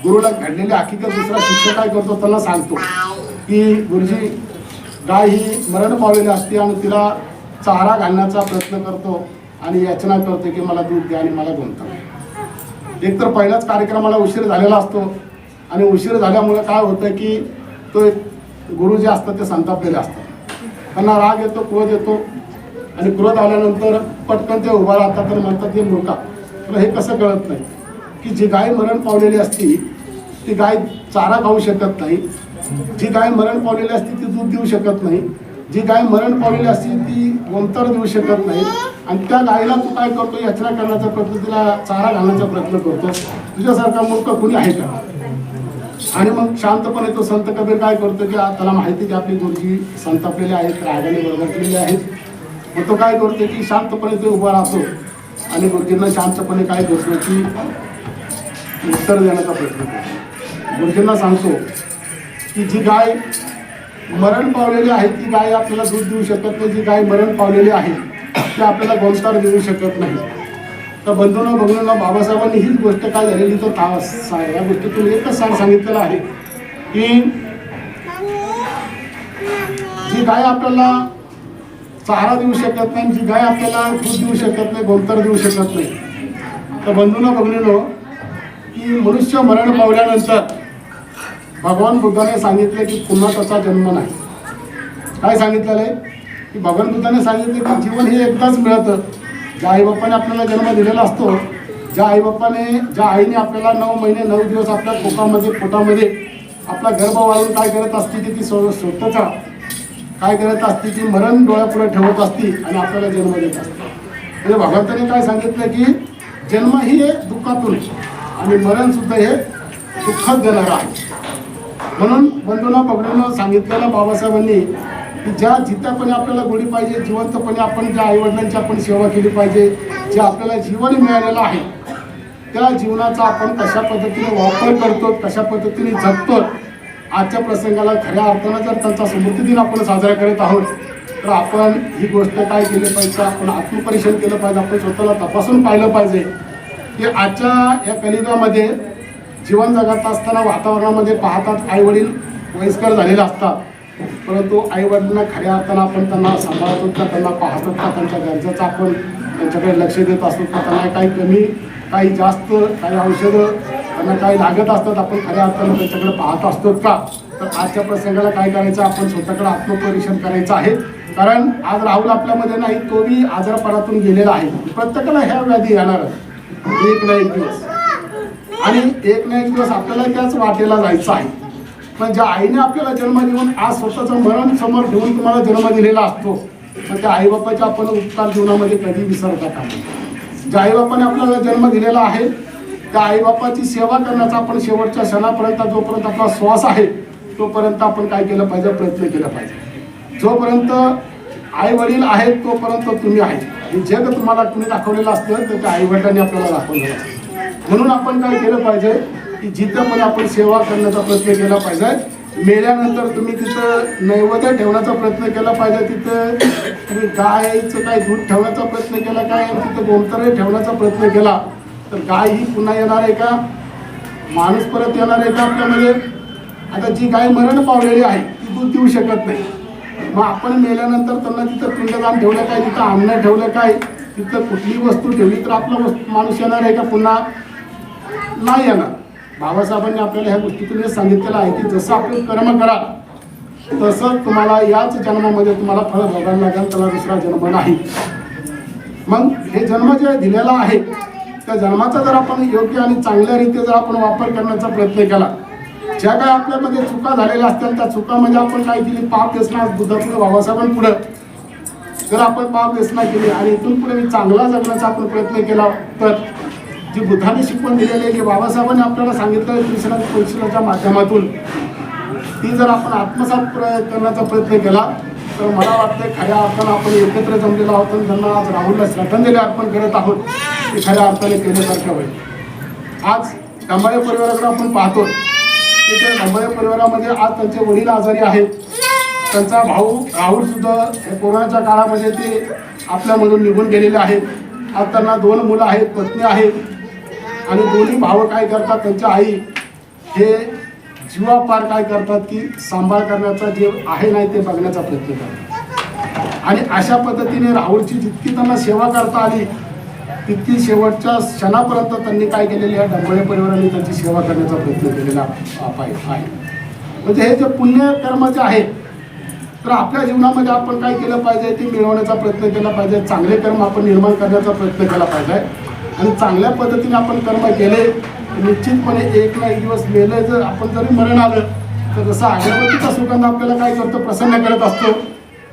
Speaker 1: गुरुला घडलेली हकीकत दुसरा शिष्य काय करतो त्यांना सांगतो की गुरुजी गाय ही मरण पावलेली असते आणि तिला चारा घालण्याचा प्रयत्न करतो आणि याचना करतो की मला दूध द्या आणि मला गोमता. एकतर पहिल्याच कार्यक्रमाला उशीर झालेला असतो आणि उशीर झाल्यामुळे काय होतं की तो एक गुरु जे असतात ते संतापलेले असतात. त्यांना राग येतो, क्रोध येतो आणि क्रोध आल्यानंतर पटकन ते उभा राहतात आणि म्हणतात की मूर्खा, तुला हे कसं कळत नाही की जी गाय मरण पावलेली असती ती गाय चारा खाऊ शकत नाही, जी गाय मरण पावलेली असती ती दूध देऊ शकत नाही, जी गाय मरण पावलेली असती ती गोमतर देऊ शकत नाही आणि त्या गायीला तू काय करतो, याचना करण्याचा प्रयत्न, तिला चारा घालण्याचा प्रयत्न करतो. तुझ्यासारखा मूर्ख कोणी आहे का? आणि मग शांतपणे तो संत कबीर काय करतो की त्याला माहिती की आपली गुरुजी संतापलेले आहेत, रागाने बरबरलेले आहेत. मग तो काय करतो की शांतपणे ते उभा राहतो आणि गुरुजींना शांतपणे काय करतो की उत्तर देण्याचा प्रयत्न करतो. गुरुजींना सांगतो की जी गाय मरण पावलेली आहे ती गाय आपल्याला दूध देऊ शकत नाही, जी गाय मरण पावलेली आहे ती आपल्याला गोमतार देऊ शकत नाही. तर बंधूंना बघून बाबासाहेबांनी हीच गोष्ट काय झालेली तर या गोष्टीतून एकच सांगितलेलं आहे की जी गाय आपल्याला चारा देऊ शकत नाही, जी गाय आपल्याला दूध देऊ शकत नाही, गोमतार देऊ शकत नाही. तर बंधूंना बघून की मनुष्य मरण पावल्यानंतर भगवान बुद्धाने सांगितले की पुन्हा त्याचा जन्म नाही. काय सांगितलेलं आहे की भगवान बुद्धाने सांगितले की जीवन हे एकदाच मिळतं. ज्या आईबापाने आपल्याला जन्म दिलेला असतो, ज्या आईने आपल्याला 9 महिने 9 दिवस आपल्या पोटामध्ये आपला गर्भ वाळून काय करत असते की ती स्वतःचा काय करत असते की मरण डोळ्यापुढे ठेवत असते आणि आपल्याला जन्म देत असते. म्हणजे भगवंताने काय सांगितलं की जन्म ही एक दुःखातून आणि मरण सुद्धा हे दुःखात देणार आहे. म्हणून बंधूंना पकडून सांगितलेलं बाबासाहेबांनी की ज्या जित्यापणे आपल्याला गोडी पाहिजे, जिवंतपणे आपण ज्या आईवडिलांची आपण सेवा केली पाहिजे, जे आपल्याला जीवन मिळालेलं आहे त्या जीवनाचा आपण कशा पद्धतीने वापर करतो, कशा पद्धतीने जगतो, आजच्या प्रसंगाला खऱ्या अर्थानं जर त्यांचा स्मृती दिन आपण साजरा करत आहोत तर आपण ही गोष्ट काय केली पाहिजे, आपण आत्मपरीक्षण केलं पाहिजे, आपण स्वतःला तपासून पाहिलं पाहिजे की आजच्या या कलियुगामध्ये जीवन जगत असताना वातावरणामध्ये पाहतात आईवडील वयस्कर झालेले असतात, परंतु आईवडिलांना खऱ्या अर्थानं आपण त्यांना सांभाळतो का, त्यांना पाहतो का, त्यांच्या गरजेचं आपण त्यांच्याकडे लक्ष देत असतो का, त्यांना काही कमी काही जास्त काही औषधं त्यांना काही लागत असतात आपण खऱ्या अर्थानं त्यांच्याकडे पाहत असतो का. तर आजच्या प्रसंगाला काय करायचं, आपण स्वतःकडे आत्मपरीक्षण करायचं आहे. कारण आज राहुल आपल्यामध्ये नाही, तो बी आजारपणातून गेलेला आहे. प्रत्येकाला ह्या व्याधी येणार एक ना एक दिवस, आणि एक ना एक दिवस आपल्याला त्याच वाटेला जायचं आहे. पण ज्या आईने आपल्याला जन्म देऊन आज स्वतःचं मरण समोर ठेवून तुम्हाला जन्म दिलेला असतो, तर त्या आईबापाचे आपण उपकार जीवनामध्ये कधी विसरता कामा नये. ज्या आईबापाने आपल्याला जन्म दिलेला आहे त्या आईबापाची सेवा करण्याचा आपण शेवटच्या क्षणापर्यंत, जोपर्यंत आपला श्वास आहे तोपर्यंत आपण काय केलं पाहिजे, प्रयत्न केला पाहिजे. जोपर्यंत आई वडील आहेत तोपर्यंत तुम्ही आहे. हे जग तुम्हाला कुणी दाखवलेलं असतं तर त्या आई वडिलांनी आपल्याला दाखवलेलं असतं. म्हणून आपण काय केलं पाहिजे की जिथं पण आपण सेवा करण्याचा प्रयत्न केला पाहिजे. मेल्यानंतर तुम्ही तिथं नैवेद्य ठेवण्याचा प्रयत्न केला पाहिजे, तिथं तुम्ही गायचं काय दूध ठेवण्याचा प्रयत्न केला, काय तिथं गोमूत्र ठेवण्याचा प्रयत्न केला तर गाय ही पुन्हा येणार आहे का, माणूस परत येणार आहे का आपल्यामध्ये. आता जी गाय मरण पावलेली आहे ती दूध देऊ शकत नाही, मग आपण मेल्यानंतर त्यांना तिथं पिंडदान ठेवलं काय, तिथं अन्न ठेवलं काय, तिथं कुठली वस्तू ठेवली तर आपला माणूस येणार आहे का, पुन्हा नाही येणार. बाबासाहेबांनी आपल्याला ह्या गोष्टीतून हे सांगितलेलं आहे की जसं आपण कर्म कराल तसं तुम्हाला याच जन्मामध्ये तुम्हाला फळ भोगायला लागेल, त्याला दुसरा जन्म नाही. मग हे जन्म जे दिलेला आहे त्या जन्माचा जर आपण योग्य आणि चांगल्या रीतीने जर आपण वापर करण्याचा प्रयत्न केला, ज्या काय आपल्यामध्ये चुका झालेल्या असतील त्या चुकामध्ये आपण काय केली, पाप व्यसना बुद्धापुढे बाबासाहेबांपुढं जर आपण पाप व्यसना केली आणि इथून पुढे मी चांगला जगण्याचा आपण प्रयत्न केला तर जी बुद्धाने शिकवण दिलेली आहे, की बाबासाहेबांनी आपल्याला सांगितलं कृष्ण परिषदेच्या माध्यमातून ती जर आपण आत्मसात करण्याचा प्रयत्न केला तर मला वाटतं खऱ्या अर्थानं आपण एकत्र जमलेलो आहोत आणि त्यांना आज राहुलला श्रद्धांजली अर्पण करत आहोत ते खऱ्या अर्थाने केल्यासारखं होईल. आज डंबाळे परिवाराकडे आपण पाहतो की त्या डंबाळे परिवारामध्ये आज त्यांचे वडील आजारी आहेत, त्यांचा भाऊ राहुल सुद्धा हे कोरोनाच्या काळामध्ये ते आपल्यामधून निघून गेलेले आहेत. आज त्यांना 2 मुलं आहेत, पत्नी आहेत आणि दोन्ही भाऊ काय करतात, त्यांच्या आई हे जीवापार काय करतात की सांभाळ करण्याचा जे आहे नाही ते बघण्याचा प्रयत्न करतात. आणि अशा पद्धतीने राहुलची जितकी त्यांना सेवा करता आली तितकी शेवटच्या क्षणापर्यंत त्यांनी काय केलेली आहे, डंबळे परिवाराने त्यांची सेवा करण्याचा प्रयत्न केलेला आहे. म्हणजे हे जे पुण्यकर्म जे आहे तर आपल्या जीवनामध्ये आपण काय केलं पाहिजे ते मिळवण्याचा प्रयत्न केला पाहिजे. चांगले कर्म आपण निर्माण करण्याचा प्रयत्न केला पाहिजे आणि चांगल्या पद्धतीने आपण कर्म केले निश्चितपणे एक ना एक दिवस मेले जर आपण जरी मरण आलं तर जसं अगरबत्तीचा सुगंध आपल्याला काय करतो, प्रसन्न करत असतो,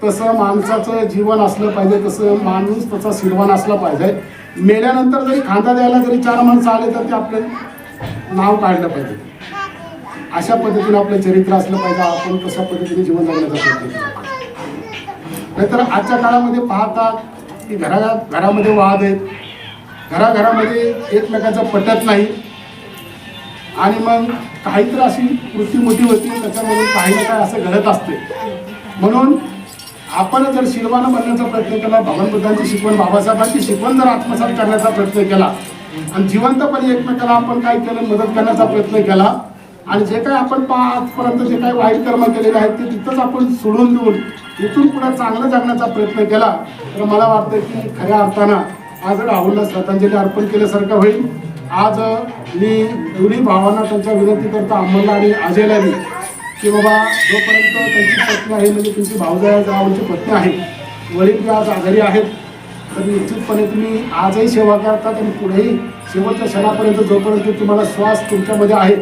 Speaker 1: तसं माणसाचं जीवन असलं पाहिजे, तसं माणूस त्याचा सिरवान असला पाहिजे. मेल्यानंतर जरी खांदा द्यायला जरी 4 माणसं आले तर ते आपलं नाव काढलं पाहिजे. अशा पद्धतीने आपलं चरित्र असलं पाहिजे, आपण तशा पद्धतीने जीवन जगण्याचा प्रयत्न केला पाहिजे. नाहीतर आजच्या काळामध्ये पाहतात की घरामध्ये वाद आहेत, घराघरामध्ये एकमेकांचं पटत नाही आणि मग काहीतरी अशी कृती मोठी होती त्याच्यामधून काही ना काय असं घडत असते. म्हणून आपण जर शिरवानं बनण्याचा प्रयत्न केला, भगवान बुद्धांची शिकवण, बाबासाहेबांची शिकवण जर आत्मसात करण्याचा प्रयत्न केला आणि जिवंतपणे एकमेकाला आपण काय केलं, मदत करण्याचा प्रयत्न केला आणि जे काही आपण आजपर्यंत जे काही वाईट कर्म केलेले आहेत ते तिथंच आपण सोडून देऊन इथून पुढे चांगलं जगण्याचा प्रयत्न केला तर मला वाटतं की खऱ्या अर्थानं आज राहुलला श्रद्धांजली अर्पण केल्यासारखं होईल. आज मी दोन्ही भावांना त्यांच्या विनंती करतो, अमोलला आणि अजयला मी, की बाबा जोपर्यंत त्यांची पत्नी आहे म्हणजे तुमची भाऊजाई राहुलची पत्नी आहे, वडील जे आज आजारी आहेत तर निश्चितपणे तुम्ही आजही सेवा करतात आणि पुढेही शेवटच्या क्षणापर्यंत जोपर्यंत तुम्हाला श्वास तुमच्यामध्ये आहे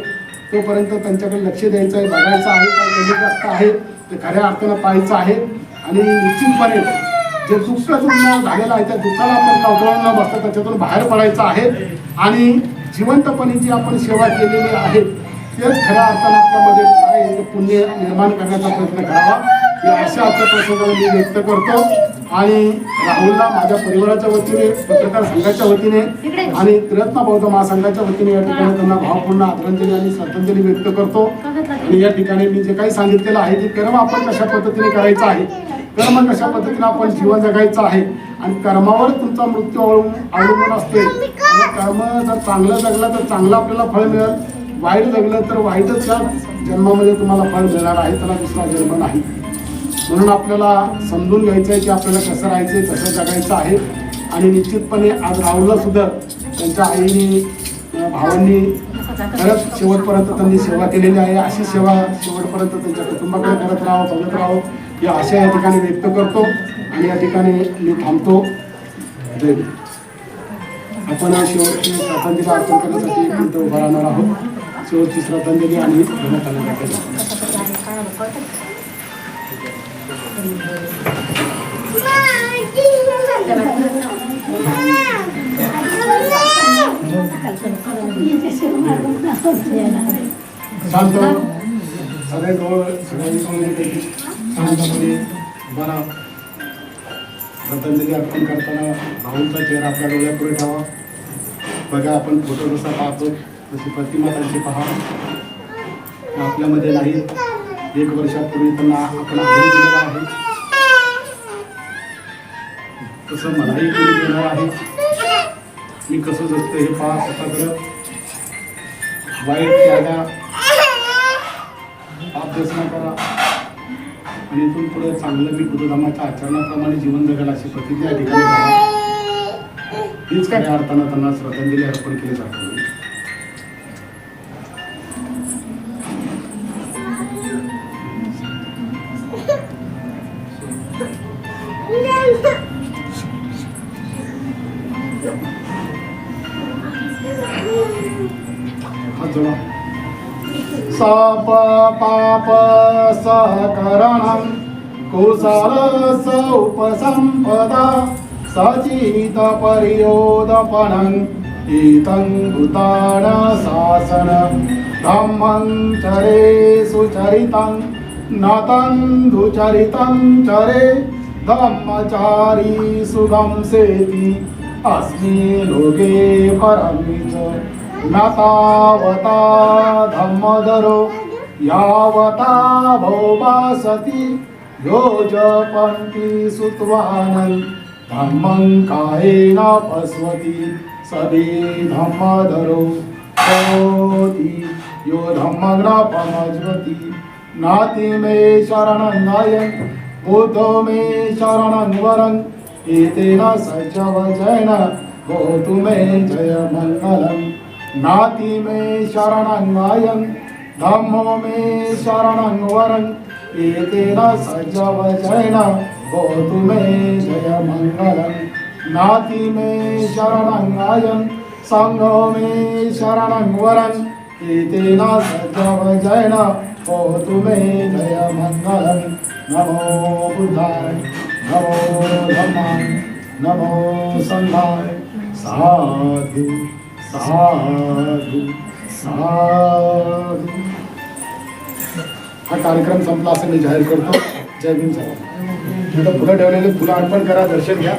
Speaker 1: तोपर्यंत त्यांच्याकडे लक्ष द्यायचं आहे, बघायचं आहे, काय कमी जास्त आहे ते खऱ्या अर्थानं पाहायचं आहे. आणि निश्चितपणे जे दुःख तुम्हाला झालेलं आहे त्या दुःखाला आपण कवटाळून न बसता त्याच्यातून बाहेर पडायचं आहे आणि जिवंतपणे जी आपण सेवा केलेली आहे तेच खऱ्या अर्थानं आपल्यामध्ये काय पुण्य निर्माण करण्याचा प्रयत्न करावा ही आशा आजच्या प्रसंगाला मी व्यक्त करतो. आणि राहुलला माझ्या परिवाराच्या वतीने, पत्रकार संघाच्या वतीने आणि त्रिरत्न बौद्ध महासंघाच्या वतीने या ठिकाणी त्यांना भावपूर्ण आदरांजली आणि श्रद्धांजली व्यक्त करतो. आणि या ठिकाणी मी जे काही सांगितलेलं आहे ते कर्म आपण कशा पद्धतीने करायचं आहे, कर्म कशा पद्धतीने आपण जीवन जगायचं आहे आणि कर्मावर तुमचा मृत्यू अवलंबून असते. आणि कर्म जर चांगलं जगलं तर चांगलं आपल्याला फळ मिळेल, वाईट जगलं तर वाईटच या जन्मामध्ये तुम्हाला फळ मिळणार आहे, त्याला दुसरा जन्म नाही. म्हणून आपल्याला समजून घ्यायचं आहे की आपल्याला कसं राहायचं, कसं जगायचं आहे. आणि निश्चितपणे आज राहुलला सुद्धा त्यांच्या आईने भावांनी खरंच शेवटपर्यंत त्यांनी सेवा केलेली आहे. अशी सेवा शेवटपर्यंत त्यांच्या कुटुंबाकडे करत राहावं, बघत राहावं ही आशा या ठिकाणी व्यक्त करतो. आणि या ठिकाणी मी थांबतो. जय हिंद. आपण शेवटची श्रद्धांजली अर्पण करण्यासाठी इथं उभा राहणार आहोत. शेवटची श्रद्धांजली आणि शांत सगळे डोळ सगळ्यांनी शांतपणे उभा राहा. श्रद्धांजली अर्पण करताना भाऊंचा चेहरा आपल्या डोळ्यापुढे ठेवा. बघा आपण फोटो जसा पाहतो तशी प्रतिमा त्यांची पहा. आपल्यामध्ये नाही, 1 वर्षापूर्वी त्यांना आपण आग्रह दिलेला आहे तसं मलाही कोणी देणार आहे. मी कसं जगतो हे पहा स्वतःकडं. वाईट त्यागा, अभ्यास न करा आणि इथून पुढे चांगलं मी बुद्धधर्माच्या आचरणाप्रमाणे जीवन जगायला अशी प्रतिज्ञा या ठिकाणी करा. हीच काही अर्थानं त्यांना श्रद्धांजली अर्पण केली जाते. सप पाप सकरणं कुशल सौपसंपदा सचित परियोदपनं इतं भूतान शासन धम्मं चरे सुचरितं नतं दुचरितं चरे धम्मचारी सुगम सेति अस्मि लोके परमिच नतावता धम्मधरो यावता भोवासति यो जपन्ति सुत्वानं धम्मं कायेन पश्वति सभी धम्मधरो होति यो धम्मग्रापमज्वति नाति मे शरणं नायं बुद्धो मे शरणं वरं एतेन सज्जवचन भवतु मे जय मङ्गलम् नाति मे शरणं वायं धम्मो मे शरणं वरं एतेन सज्जवचन भवतु मे जय मङ्गलम् नाति मे शरणं वायं संघो मे शरणं वरं एतेन सज्जवचन भवतु मे जय मङ्गलम् नमो बुद्धाय नमो धम्माय नमो संघाय साधु साधु साधु. हा कार्यक्रम संपला असं मी जाहीर करतो. जय भीम सर्वांना. आता फुलं ठेवलेले फुलं अर्पण करा, दर्शन घ्या.